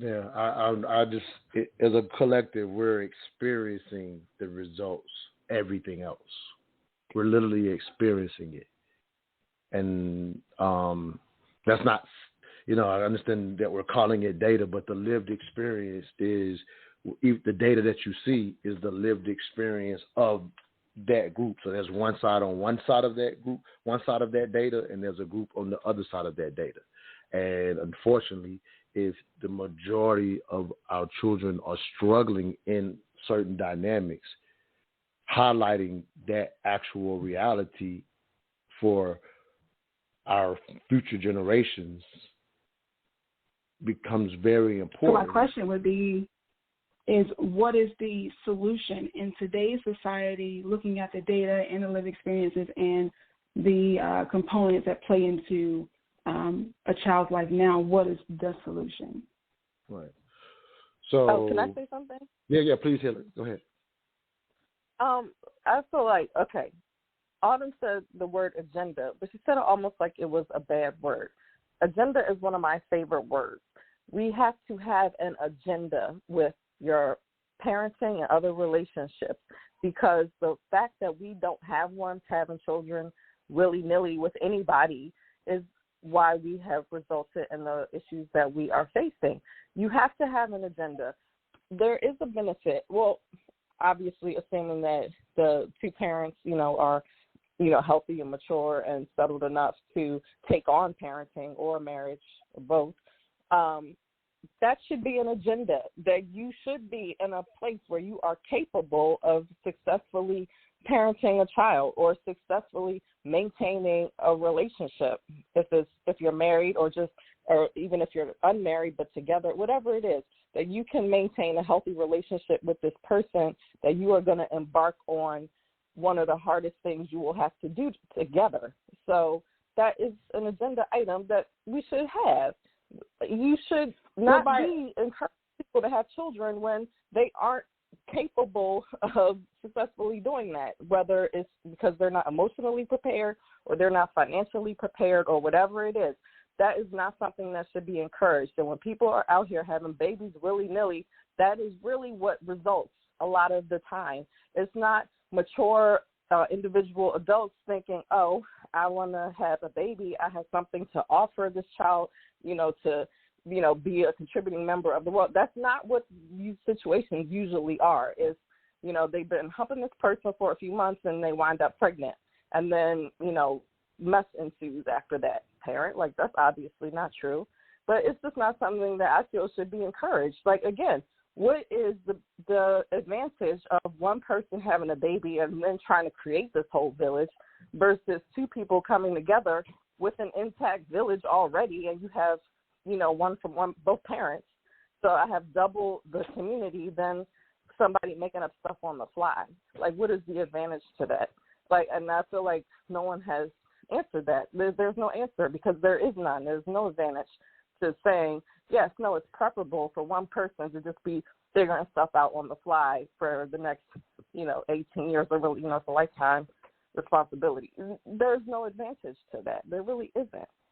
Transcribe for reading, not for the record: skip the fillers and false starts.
Yeah, I just as a collective, we're experiencing the results. Everything else, we're literally experiencing it, and that's not. I understand that we're calling it data, but the lived experience is the data that you see is the lived experience of that group. So there's one side on one side of that group, one side of that data, and there's a group on the other side of that data. And unfortunately, if the majority of our children are struggling in certain dynamics, highlighting that actual reality for our future generations becomes very important. So my question would be, is what is the solution in today's society, looking at the data and the lived experiences and the components that play into a child's life now? What is the solution? Right. So, can I say something? Yeah, please, Hilary. Go ahead. I feel like, okay, Autumn said the word agenda, but she said it almost like it was a bad word. Agenda is one of my favorite words. We have to have an agenda with your parenting and other relationships, because the fact that we don't have one, having children willy-nilly with anybody, is why we have resulted in the issues that we are facing. You have to have an agenda. There is a benefit. Well, obviously, assuming that the two parents, are, healthy and mature and settled enough to take on parenting or marriage or both. That should be an agenda, that you should be in a place where you are capable of successfully parenting a child or successfully maintaining a relationship, if you're married or even if you're unmarried but together, whatever it is, that you can maintain a healthy relationship with this person, that you are going to embark on one of the hardest things you will have to do together. So that is an agenda item that we should have. You should not be encouraging people to have children when they aren't capable of successfully doing that, whether it's because they're not emotionally prepared or they're not financially prepared or whatever it is. That is not something that should be encouraged. And when people are out here having babies willy-nilly, that is really what results a lot of the time. It's not mature individual adults thinking, oh, I want to have a baby. I have something to offer this child, to, be a contributing member of the world. That's not what these situations usually are. Is, they've been humping this person for a few months and they wind up pregnant. And then, mess ensues after that. Parent, like, that's obviously not true. But it's just not something that I feel should be encouraged. Like, again, what is the advantage of one person having a baby and then trying to create this whole village versus two people coming together with an intact village already, and you have, one from both parents. So I have double the community than somebody making up stuff on the fly. Like, what is the advantage to that? Like, and I feel like no one has answered that. There's no answer, because there is none. There's no advantage to saying, yes, no, it's preferable for one person to just be figuring stuff out on the fly for the next, 18 years or really, it's a lifetime responsibility. There's no advantage to that. There really isn't.